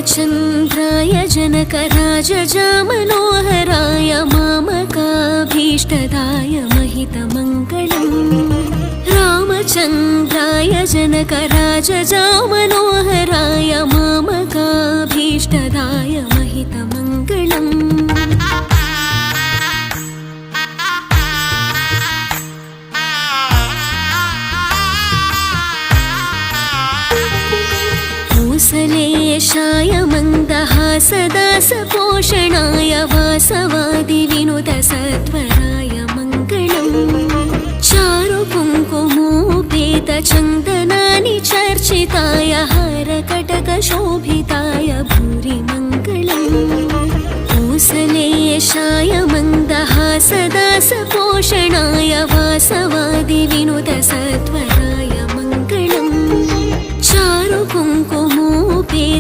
रामचन्द्राय जनकराजजामनोहराय मामकाभीष्टदाय महितमङ्गलम् रामचन्द्राय जनकराजजामनोहराय मामकाभीष्टदाय महितमङ्गलम् कौसलेशाय मन्दहासदासपोषणाय वासवादिविनुतसत्वराय मङ्गलम् चारुकुङ्कुमोपेतचन्दनानि चर्चिताय हारकटकशोभिताय भूरि मङ्गलम् कौसलेशाय मन्दहासदासपोषणाय वासवादिविनुतसत्वराय मङ्गलम् चारुकुङ्कुमोपेतचन्दनानि